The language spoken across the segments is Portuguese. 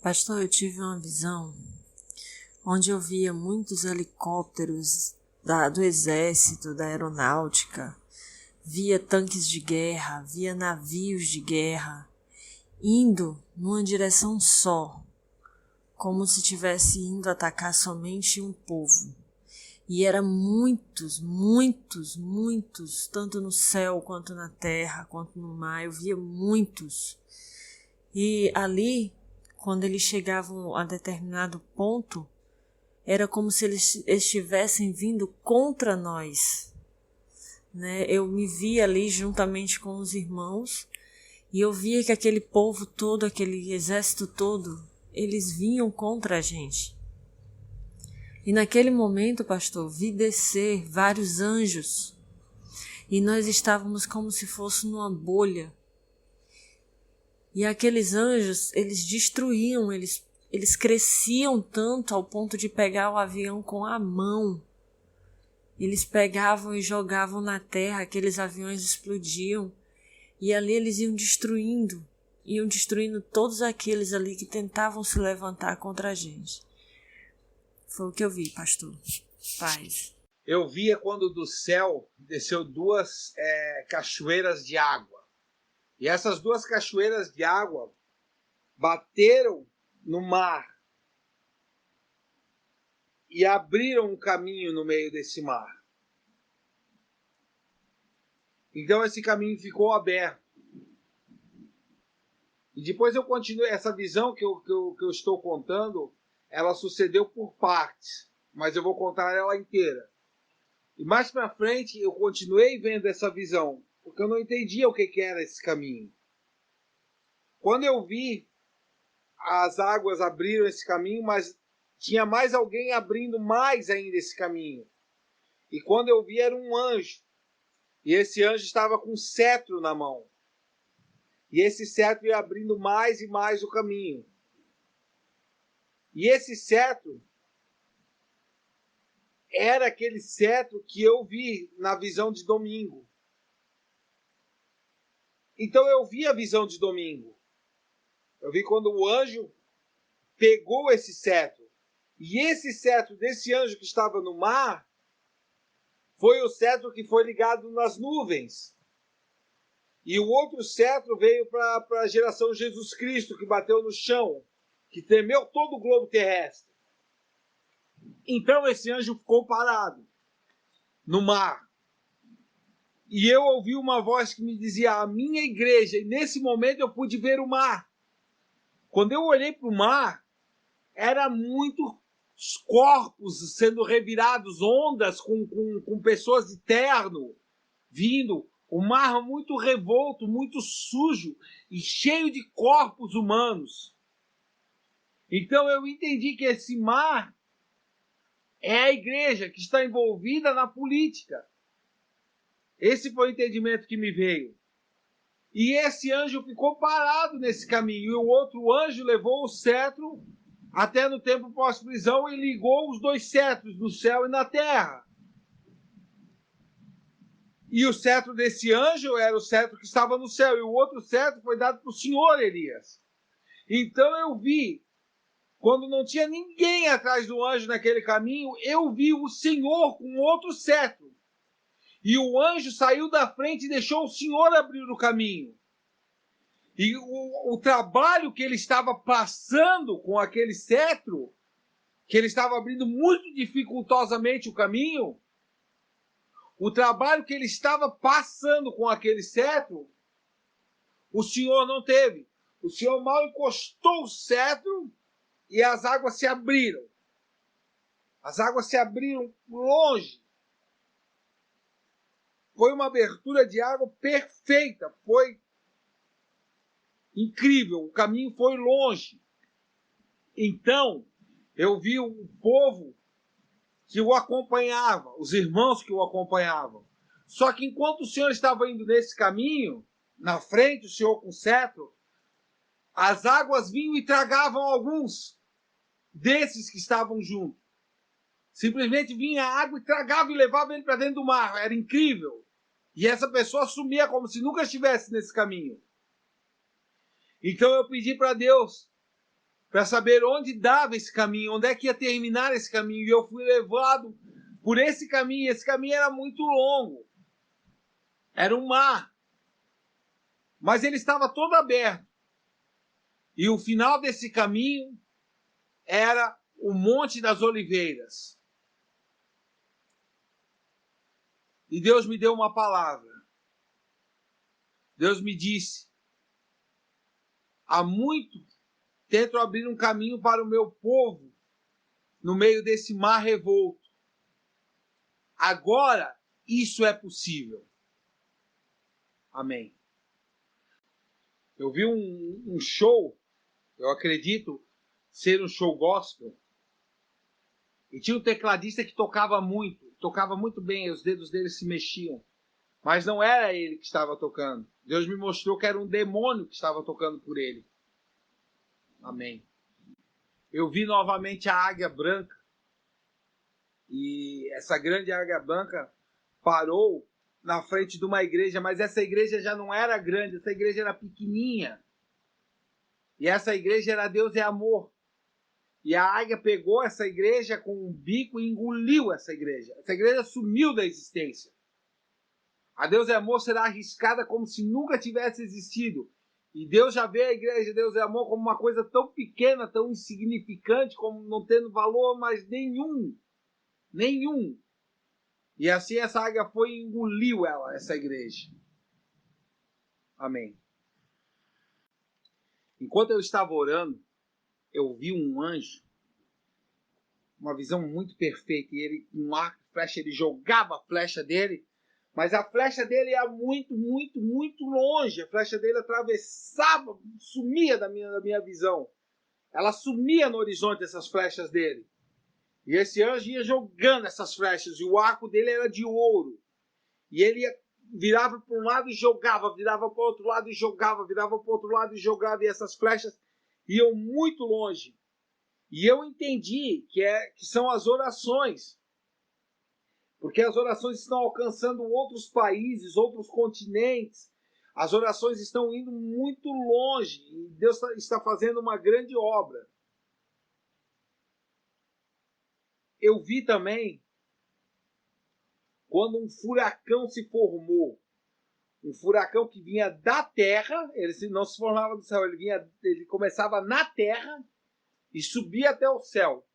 Pastor, eu tive uma visão onde eu via muitos helicópteros do exército, da aeronáutica, via tanques de guerra, via navios de guerra, indo numa direção só, como se estivesse indo atacar somente um povo. E eram muitos, tanto no céu, quanto na terra, quanto no mar, eu via muitos. E ali, quando eles chegavam a determinado ponto, era como se eles estivessem vindo contra nós, né? Eu me via ali juntamente com os irmãos e eu via que aquele povo todo, aquele exército todo, eles vinham contra a gente. E naquele momento, pastor, vi descer vários anjos e nós estávamos como se fosse numa bolha. E aqueles anjos, eles destruíam, eles cresciam tanto ao ponto de pegar o avião com a mão. Eles pegavam e jogavam na terra, aqueles aviões explodiam. E ali eles iam destruindo todos aqueles ali que tentavam se levantar contra a gente. Foi o que eu vi, pastor. Paz. Eu via quando do céu desceu duas cachoeiras de água. E essas duas cachoeiras de água bateram no mar e abriram um caminho no meio desse mar. Então esse caminho ficou aberto. E depois eu continuei, essa visão que eu estou contando, ela sucedeu por partes, mas eu vou contar ela inteira. E mais para frente eu continuei vendo essa visão, porque eu não entendia o que era esse caminho. Quando eu vi, as águas abriram esse caminho, mas tinha mais alguém abrindo mais ainda esse caminho. E quando eu vi, era um anjo. E esse anjo estava com um cetro na mão. E esse cetro ia abrindo mais e mais o caminho. E esse cetro era aquele cetro que eu vi na visão de domingo. Então eu vi a visão de domingo. Eu vi quando o anjo pegou esse cetro. E esse cetro desse anjo que estava no mar foi o cetro que foi ligado nas nuvens. E o outro cetro veio para a geração Jesus Cristo, que bateu no chão, que tremeu todo o globo terrestre. Então esse anjo ficou parado no mar. E eu ouvi uma voz que me dizia, a minha igreja, e nesse momento eu pude ver o mar. Quando eu olhei para o mar, era muitos corpos sendo revirados, ondas com pessoas de terno vindo, o mar muito revolto, muito sujo e cheio de corpos humanos. Então eu entendi que esse mar é a igreja que está envolvida na política. Esse foi o entendimento que me veio. E esse anjo ficou parado nesse caminho. E o outro anjo levou o cetro até no tempo pós-prisão e ligou os dois cetros no céu e na terra. E o cetro desse anjo era o cetro que estava no céu. E o outro cetro foi dado para o senhor Elias. Então eu vi, quando não tinha ninguém atrás do anjo naquele caminho, eu vi o Senhor com outro cetro. E o anjo saiu da frente e deixou o Senhor abrir o caminho. E o trabalho que ele estava passando com aquele cetro, que ele estava abrindo muito dificultosamente o caminho, o trabalho que ele estava passando com aquele cetro, o Senhor não teve. O Senhor mal encostou o cetro e as águas se abriram. As águas se abriram longe. Foi uma abertura de água perfeita. Foi incrível. O caminho foi longe. Então, eu vi o povo que o acompanhava, os irmãos que o acompanhavam. Só que enquanto o Senhor estava indo nesse caminho, na frente, o Senhor com o cetro, as águas vinham e tragavam alguns desses que estavam juntos. Simplesmente vinha a água e tragava e levava ele para dentro do mar. Era incrível. E essa pessoa sumia como se nunca estivesse nesse caminho. Então eu pedi para Deus para saber onde dava esse caminho, onde é que ia terminar esse caminho. E eu fui levado por esse caminho. Esse caminho era muito longo. Era um mar. Mas ele estava todo aberto. E o final desse caminho era o Monte das Oliveiras. E Deus me deu uma palavra. Deus me disse: há muito tento abrir um caminho para o meu povo no meio desse mar revolto. Agora isso é possível. Amém. Eu vi um show, eu acredito ser um show gospel, e tinha um tecladista que tocava muito bem, os dedos dele se mexiam, mas não era ele que estava tocando. Deus me mostrou que era um demônio que estava tocando por ele. Amém. Eu vi novamente a águia branca, e essa grande águia branca parou na frente de uma igreja, mas essa igreja já não era grande, essa igreja era pequenininha. E essa igreja era Deus é Amor. E a águia pegou essa igreja com um bico e engoliu essa igreja. Essa igreja sumiu da existência. A Deus é Amor será arriscada como se nunca tivesse existido. E Deus já vê a igreja Deus é Amor como uma coisa tão pequena, tão insignificante, como não tendo valor mais nenhum. Nenhum. E assim essa águia foi e engoliu essa igreja. Amém. Enquanto eu estava orando, eu vi um anjo, uma visão muito perfeita, e ele, com um arco e flecha, ele jogava a flecha dele, mas a flecha dele ia muito, muito, muito longe. A flecha dele atravessava, sumia da minha visão. Ela sumia no horizonte, essas flechas dele. E esse anjo ia jogando essas flechas, e o arco dele era de ouro. E ele virava para um lado e jogava, virava para o outro lado e jogava, virava para o outro lado e jogava, e essas flechas iam muito longe. E eu entendi que são as orações. Porque as orações estão alcançando outros países, outros continentes. As orações estão indo muito longe. E Deus está fazendo uma grande obra. Eu vi também quando um furacão se formou. Um furacão que vinha da terra, ele não se formava do céu, ele começava na terra e subia até o céu.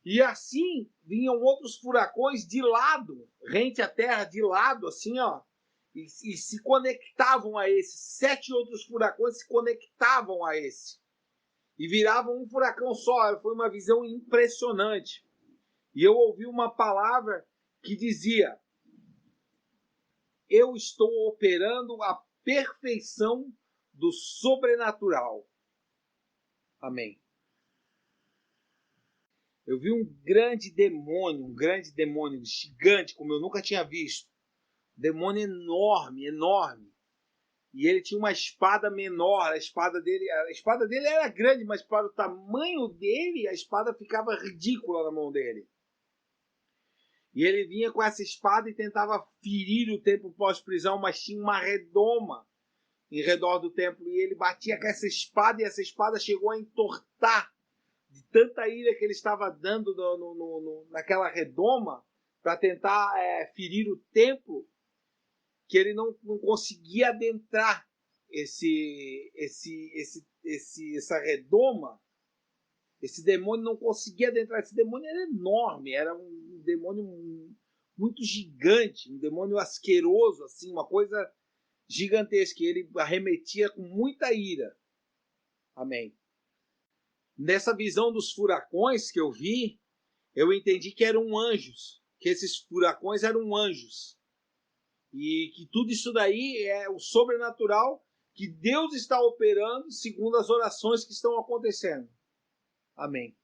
E assim vinham outros furacões de lado, rente à terra, de lado, assim, ó, e se conectavam a esse. 7 outros furacões se conectavam a esse. E viravam um furacão só. Foi uma visão impressionante. E eu ouvi uma palavra que dizia: eu estou operando a perfeição do sobrenatural. Amém. Eu vi um grande demônio gigante, como eu nunca tinha visto. Um demônio enorme, enorme. E ele tinha uma espada menor. A espada dele era grande, mas para o tamanho dele, a espada ficava ridícula na mão dele. E ele vinha com essa espada e tentava ferir o templo pós-prisão, mas tinha uma redoma em redor do templo. E ele batia com essa espada, e essa espada chegou a entortar de tanta ira que ele estava dando naquela redoma para tentar ferir o templo, que ele não conseguia adentrar essa redoma. Esse demônio não conseguia adentrar. Esse demônio era enorme, era um demônio muito gigante, um demônio asqueroso, assim, uma coisa gigantesca. Ele arremetia com muita ira. Amém. Nessa visão dos furacões que eu vi, eu entendi que eram anjos, que esses furacões eram anjos. E que tudo isso daí é o sobrenatural que Deus está operando segundo as orações que estão acontecendo. Amém.